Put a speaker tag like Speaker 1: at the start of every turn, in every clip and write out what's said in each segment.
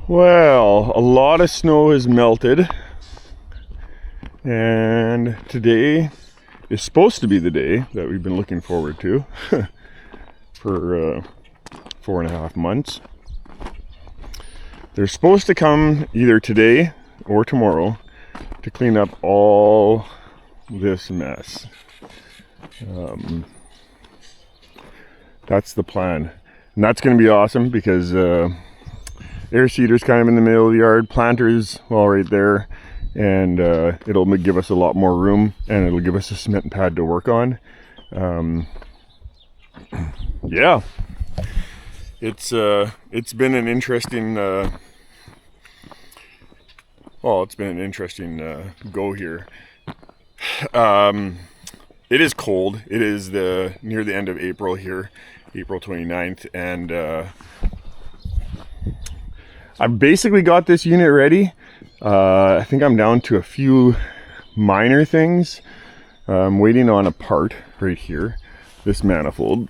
Speaker 1: Well, a lot of snow has melted, and today is supposed to be the day that we've been looking forward to for 4.5 months. They're supposed to come either today or tomorrow to clean up all this mess. That's the plan, and that's going to be awesome because air seeder's kind of in the middle of the yard, planter's well right there, and it'll give us a lot more room, and it'll give us a cement pad to work on. Yeah, it's been an interesting go here. It is cold. It is near the end of April here, April 29th, and I've basically got this unit ready. I think I'm down to a few minor things. I'm waiting on a part right here. This manifold.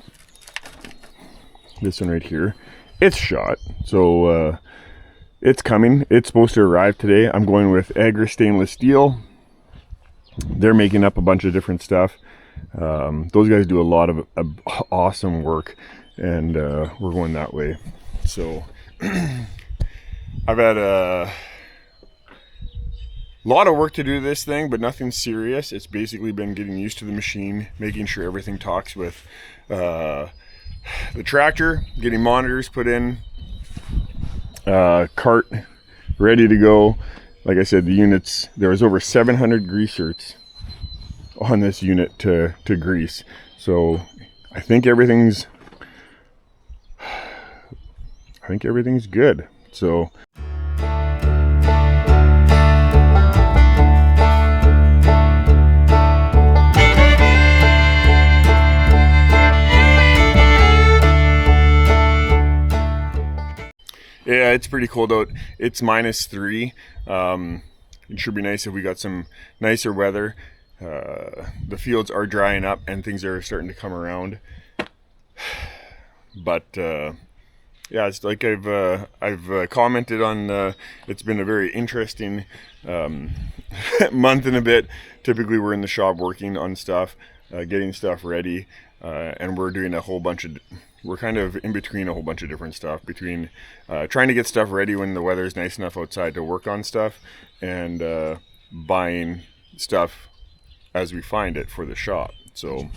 Speaker 1: This one right here. It's shot. So it's coming. It's supposed to arrive today. I'm going with Agra stainless steel. They're making up a bunch of different stuff. Those guys do a lot of awesome work, and we're going that way. So I've had a lot of work to do this thing, but nothing serious. It's basically been getting used to the machine, making sure everything talks with the tractor, getting monitors put in, cart ready to go. Like I said, the units, there was over 700 grease certs on this unit to grease. So I think everything's good. So yeah, it's pretty cold out. It's -3. It should be nice if we got some nicer weather. The fields are drying up and things are starting to come around. But yeah, it's like I've commented on. It's been a very interesting month and a bit. Typically, we're in the shop working on stuff, getting stuff ready, and we're doing a whole bunch of. We're kind of in between a whole bunch of different stuff, between trying to get stuff ready when the weather is nice enough outside to work on stuff, and buying stuff as we find it for the shop. So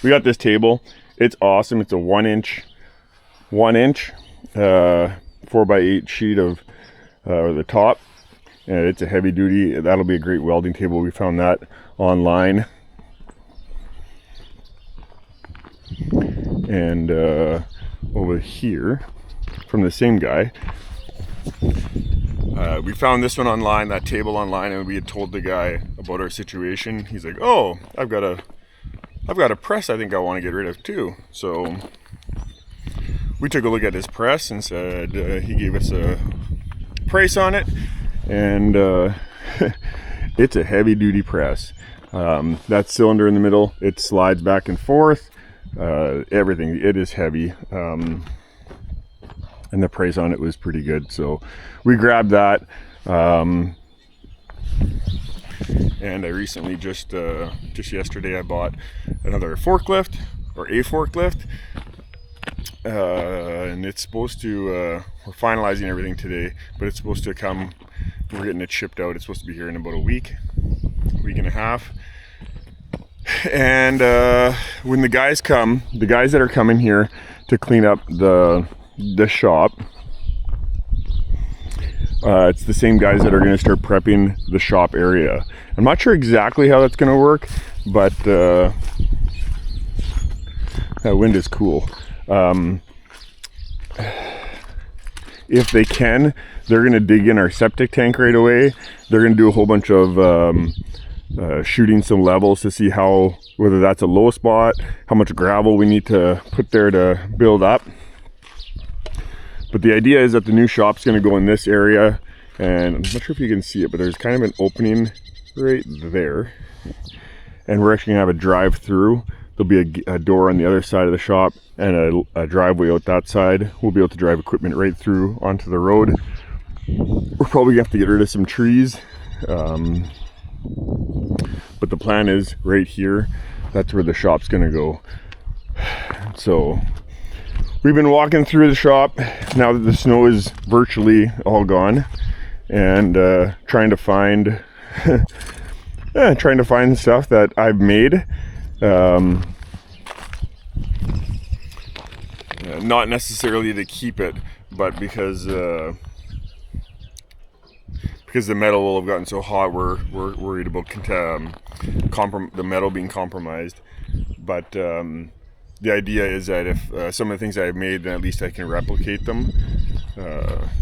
Speaker 1: we got this table. It's awesome. It's a 1-inch 4x8 sheet of the top, and it's a heavy duty. That'll be a great welding table. We found that online. And over here, from the same guy, we found this one online, that table online, and we had told the guy about our situation. He's like, "Oh, I've got a press I think I want to get rid of too." So we took a look at his press and said he gave us a price on it, and it's a heavy duty press. That cylinder in the middle, it slides back and forth. Everything, it is heavy, and the price on it was pretty good, so we grabbed that. And I recently just yesterday I bought another forklift, or a forklift, and it's supposed to we're finalizing everything today, but it's supposed to come, we're getting it shipped out. It's supposed to be here in about a week and a half. And when the guys come, the guys that are coming here to clean up the shop, it's the same guys that are going to start prepping the shop area. I'm not sure exactly how that's going to work, but that wind is cool. If they can, they're going to dig in our septic tank right away. They're going to do a whole bunch of shooting some levels to see whether that's a low spot, how much gravel we need to put there to build up. But the idea is that the new shop's going to go in this area, and I'm not sure if you can see it, but there's kind of an opening right there, and we're actually going to have a drive through there'll be a door on the other side of the shop and a driveway out that side. We'll be able to drive equipment right through onto the road. We're probably gonna have to get rid of some trees. But the plan is right here, that's where the shop's gonna go. So we've been walking through the shop now that the snow is virtually all gone, and trying to find stuff that I've made. Not necessarily to keep it, but because the metal will have gotten so hot, we're worried about the metal being compromised. But the idea is that if some of the things I've made, then at least I can replicate them.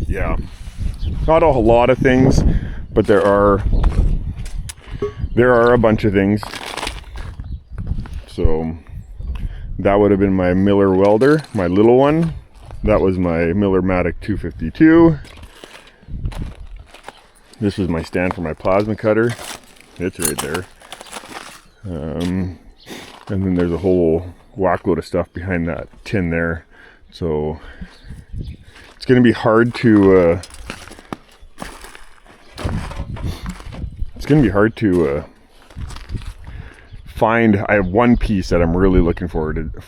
Speaker 1: Yeah, not a whole lot of things, but there are a bunch of things. So that would have been my Miller welder, my little one. That was my Miller Matic 252. This was my stand for my plasma cutter. It's right there. And then there's a whole whackload of stuff behind that tin there. So it's going to be hard to find. I have one piece that I'm really looking for, and it's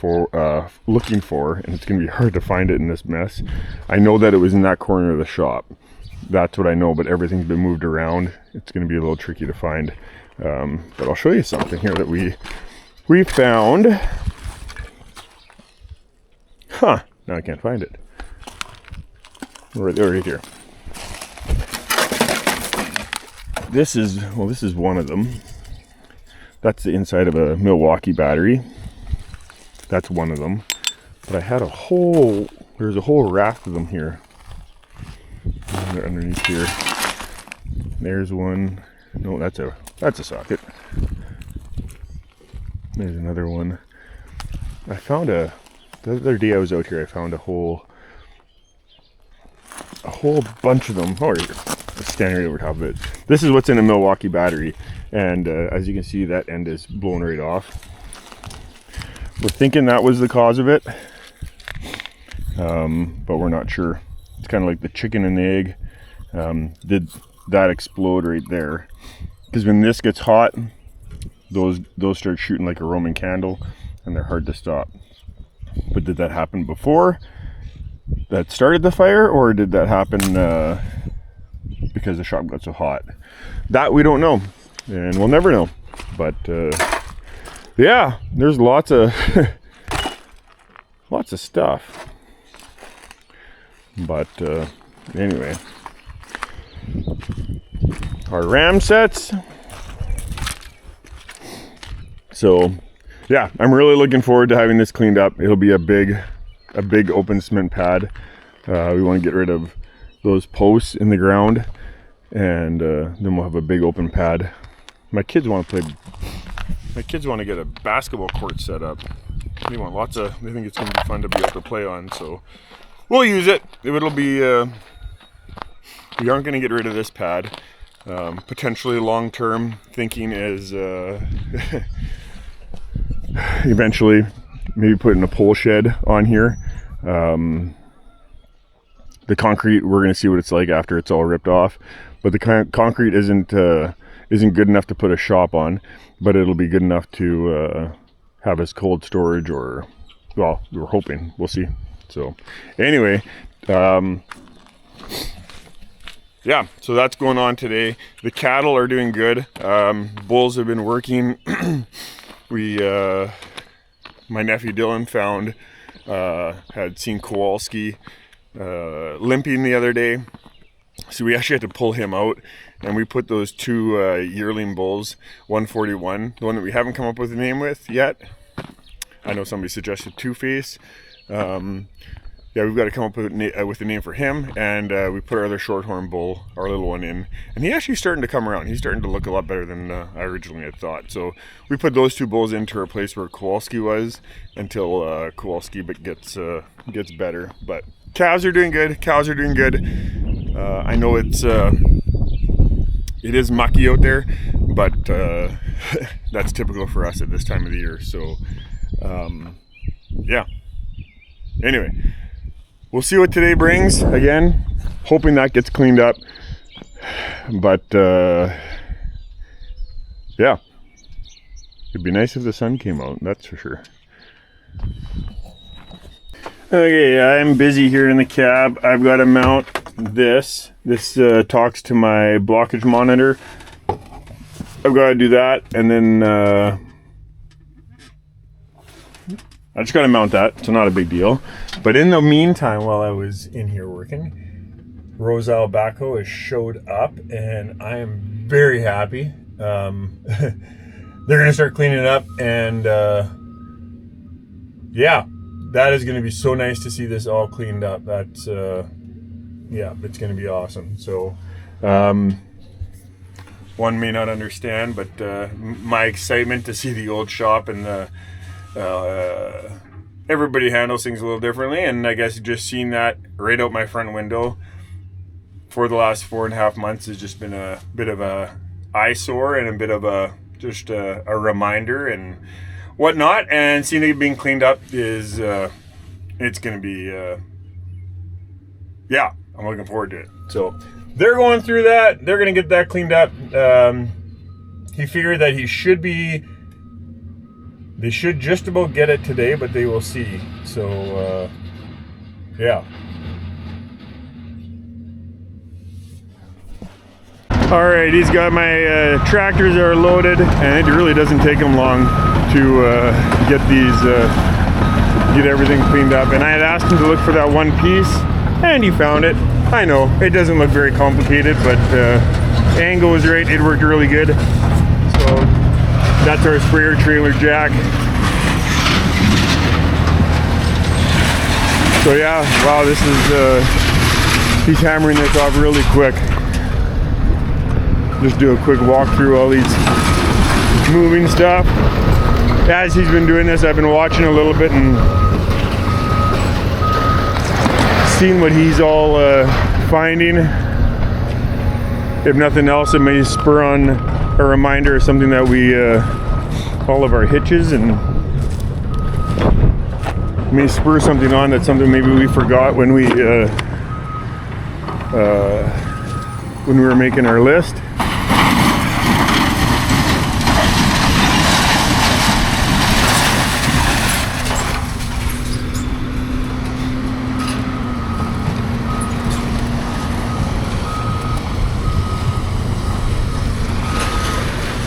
Speaker 1: going to be hard to find it in this mess. I know that it was in that corner of the shop. That's what I know, but everything's been moved around. It's going to be a little tricky to find. But I'll show you something here that we found. Huh, now I can't find it. Right here. This is one of them. That's the inside of a Milwaukee battery. That's one of them. But I had there's a whole raft of them here. They're underneath here. There's one. No, that's a socket. There's another one. I found the other day I was out here, I found a whole bunch of them. Oh, here. It's standing right over top of it. This is what's in a Milwaukee battery, and as you can see, that end is blown right off. We're thinking that was the cause of it, but we're not sure. It's kind of like the chicken and the egg. Did that explode right there? Because when this gets hot, those start shooting like a Roman candle, and they're hard to stop. But did that happen before that started the fire, or did that happen because the shop got so hot? That we don't know, and we'll never know. But yeah, there's lots of stuff. But anyway, our ram sets. So yeah, I'm really looking forward to having this cleaned up. It'll be a big open cement pad. We want to get rid of those posts in the ground, and then we'll have a big open pad. My kids want to get a basketball court set up. They think it's going to be fun to be able to play on, so we'll use it. It'll be, we aren't going to get rid of this pad. Potentially long-term thinking is eventually maybe putting a pole shed on here. The concrete, we're going to see what it's like after it's all ripped off. But the concrete isn't good enough to put a shop on, but it'll be good enough to have as cold storage, or, well, we're hoping. We'll see. So anyway, yeah, so that's going on today. The cattle are doing good. Bulls have been working. My nephew Dylan had seen Kowalski limping the other day, so we actually had to pull him out, and we put those two yearling bulls, 141, the one that we haven't come up with a name with yet. I know somebody suggested Two-Face. Yeah, we've got to come up with a name for him, and we put our other shorthorn bull, our little one, in, and he's actually starting to come around. He's starting to look a lot better than I originally had thought. So we put those two bulls in to replace where Kowalski was until Kowalski gets better. But calves are doing good. Cows are doing good. I know it is mucky out there, but that's typical for us at this time of the year. So Yeah. Anyway, we'll see what today brings. Again, hoping that gets cleaned up. But yeah, it'd be nice if the sun came out, that's for sure. Okay, I'm busy here in the cab. I've got to mount this. This talks to my blockage monitor. I've got to do that, and then I just got to mount that, so not a big deal. But in the meantime, while I was in here working, Roselle Backhoe has showed up, and I am very happy. They're going to start cleaning it up, and yeah, that is going to be so nice to see this all cleaned up. That's, yeah, it's going to be awesome. So, one may not understand, but my excitement to see the old shop and the everybody handles things a little differently, and I guess just seeing that right out my front window for the last 4.5 months has just been a bit of a eyesore and a bit of a just a reminder and whatnot. And seeing it being cleaned up is it's gonna be yeah, I'm looking forward to it. So they're going through that. They're gonna get that cleaned up. He figured that they should just about get it today, but they will see. So yeah. All right, he's got my tractors are loaded, and it really doesn't take him long to get these, get everything cleaned up. And I had asked him to look for that one piece, and he found it. I know, it doesn't look very complicated, but angle was right, it worked really good. So that's our sprayer trailer jack. So yeah, wow, this is, he's hammering this off really quick. Just do a quick walk through all these moving stuff. As he's been doing this, I've been watching a little bit and seeing what he's all finding. If nothing else, it may spur on a reminder of something that we, all of our hitches, and may spur something on that's something maybe we forgot when we were making our list.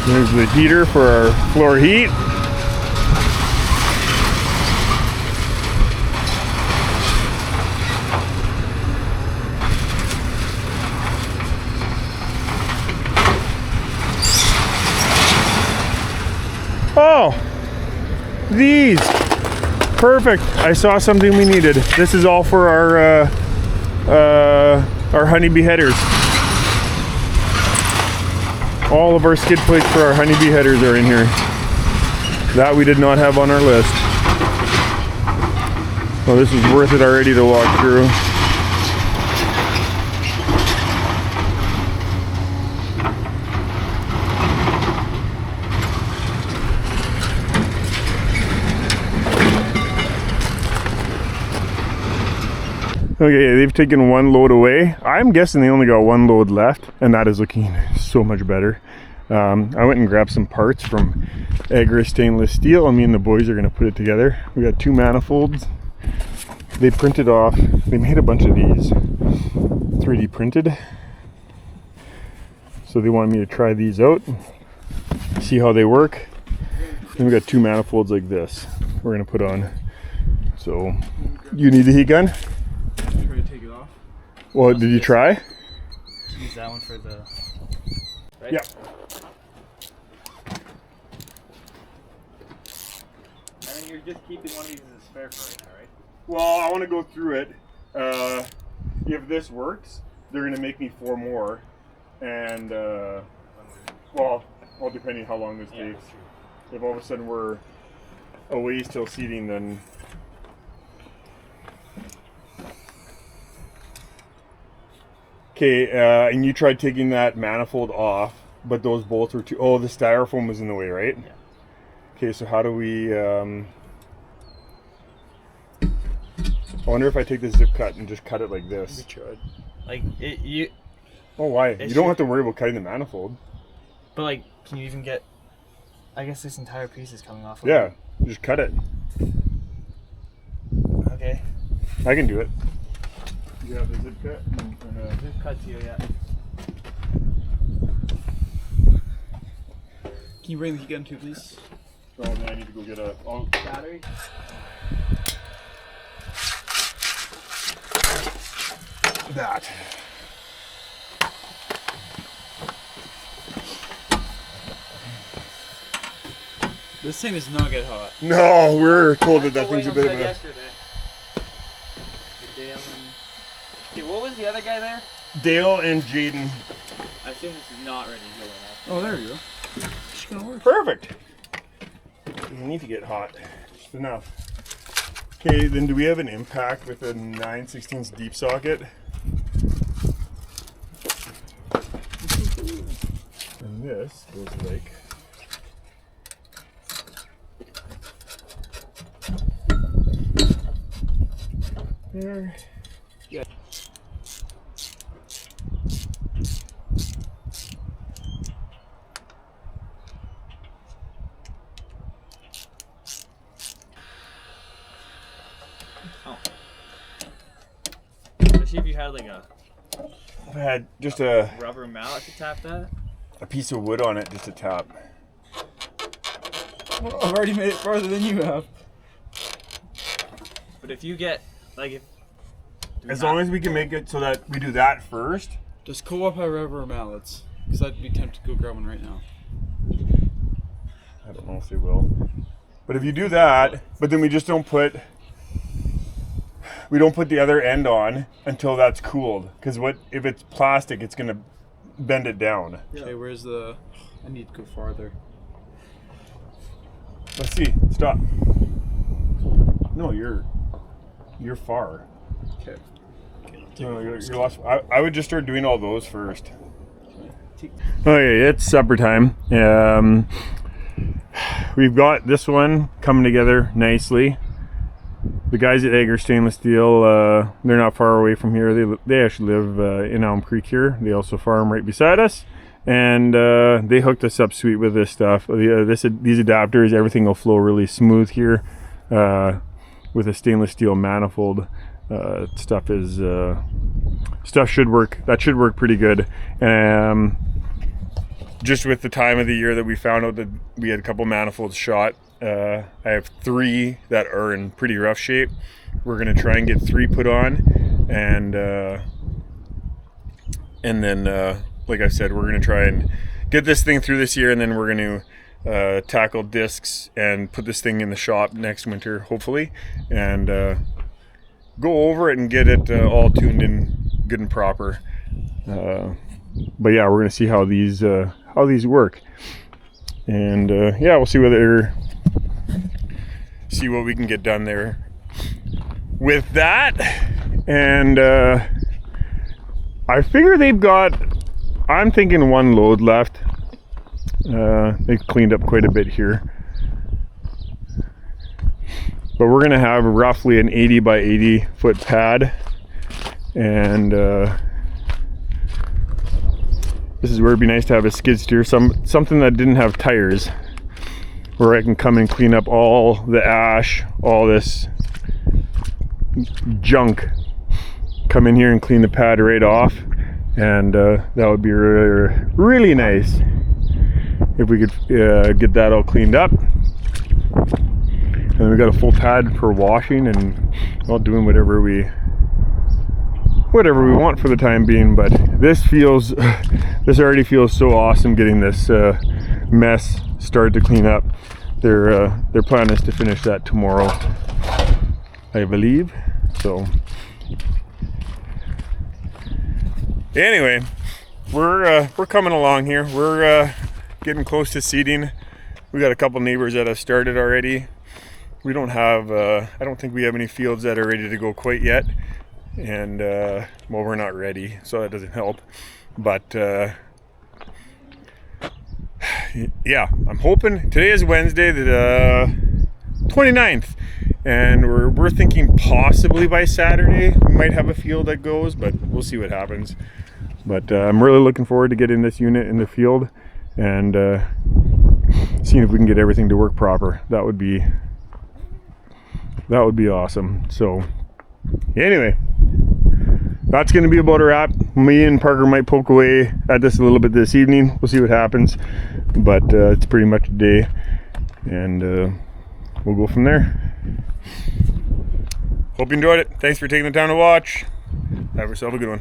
Speaker 1: There's the heater for our floor heat. Oh, these. Perfect. I saw something we needed. This is all for our honeybee headers. All of our skid plates for our honeybee headers are in here. That we did not have on our list. Well, this is worth it already to walk through. Okay, they've taken one load away. I'm guessing they only got one load left, and that is looking so much better. I went and grabbed some parts from Agra Stainless Steel, and me and the boys are gonna put it together. We got 2 manifolds. They printed off, they made a bunch of these 3D printed. So they wanted me to try these out, see how they work. Then we got 2 manifolds like this we're gonna put on. So, you need the heat gun?
Speaker 2: Try to take it off.
Speaker 1: Well, did you try?
Speaker 2: Use that one for the. Right?
Speaker 1: Yeah.
Speaker 2: And you're just keeping one of these as a spare for right now, right?
Speaker 1: Well, I want to go through it. If this works, they're going to make me 4 more. And, well, depending how long this takes. If all of a sudden we're a ways till seating, then... Okay, and you tried taking that manifold off, but those bolts were too... Oh, the styrofoam was in the way, right?
Speaker 2: Yeah.
Speaker 1: Okay, so how do we... I wonder if I take the zip cut and just cut it like this.
Speaker 2: Like you.
Speaker 1: Oh, why? You don't have to worry about cutting the manifold.
Speaker 2: But like, can you even get? I guess this entire piece is coming off.
Speaker 1: Yeah, just cut it.
Speaker 2: Okay.
Speaker 1: I can do it. You have the zip cut?
Speaker 2: Zip cut here, yeah.
Speaker 3: Can you bring the heat gun too, please?
Speaker 1: Oh, then I need to go get a
Speaker 2: Battery.
Speaker 1: that.
Speaker 3: This thing does not get hot.
Speaker 1: No, we're told that thing's a bit of a...
Speaker 2: Yesterday. Dale and... Okay, what was the other guy there?
Speaker 1: Dale and Jaden.
Speaker 2: I assume this is not ready to go in.
Speaker 3: Oh, there you go. It's gonna work.
Speaker 1: Perfect. You need to get hot. Just enough. Okay, then do we have an impact with a 9/16 deep socket? And this goes like... there.
Speaker 3: Yeah.
Speaker 2: Especially if you had like a
Speaker 1: I've had just a
Speaker 2: rubber mallet to tap that.
Speaker 1: piece of wood on it just to tap.
Speaker 3: Well, I've already made it farther than you have.
Speaker 2: But if you get like if
Speaker 1: As long as we can make it so that we do that first.
Speaker 3: Does co-op have rubber mallets? Because I'd be tempted to go grab one right now.
Speaker 1: I don't know if they will. But if you do that, but then we just don't put the other end on until that's cooled. Because what if it's plastic, it's gonna bend it down.
Speaker 3: Okay, where's the... I need to go farther.
Speaker 1: Let's see. Stop. No, you're far.
Speaker 3: Okay.
Speaker 1: No, you're lost. I would just start doing all those first. Okay, it's supper time. We've got this one coming together nicely. The guys at Egger Stainless Steel, they're not far away from here. They actually live in Elm Creek here. They also farm right beside us. And they hooked us up sweet with this stuff. These adapters, everything will flow really smooth here with a stainless steel manifold. Stuff should work. That should work pretty good. Just with the time of the year that we found out that we had a couple manifolds shot. I have 3 that are in pretty rough shape. We're gonna try and get 3 put on, and then like I said, we're gonna try and get this thing through this year, and then we're gonna tackle discs and put this thing in the shop next winter, hopefully, and go over it and get it all tuned in good and proper. But yeah, we're gonna see how these work, and yeah, we'll see what we can get done there with that. And I figure they've got, I'm thinking 1 load left. They've cleaned up quite a bit here, but we're gonna have roughly an 80 by 80 foot pad, and this is where it'd be nice to have a skid steer, something that didn't have tires, where I can come and clean up all the ash, all this junk, come in here and clean the pad right off, and that would be really, really nice if we could get that all cleaned up. And we got a full pad for washing and all doing whatever we want for the time being. But this already feels so awesome, getting this mess started to clean up. Their plan is to finish that tomorrow, I believe. So anyway, we're coming along here. We're getting close to seeding. We got a couple neighbors that have started already. We don't have I don't think we have any fields that are ready to go quite yet, and well, we're not ready, so that doesn't help. But yeah, I'm hoping. Today is Wednesday, the 29th, and we're thinking possibly by Saturday we might have a field that goes, but we'll see what happens. But I'm really looking forward to getting this unit in the field and seeing if we can get everything to work proper. That would be awesome. So anyway, that's going to be about a wrap. Me and Parker might poke away at this a little bit this evening. We'll see what happens, but it's pretty much a day, and we'll go from there. Hope you enjoyed it. Thanks for taking the time to watch. Have yourself a good one.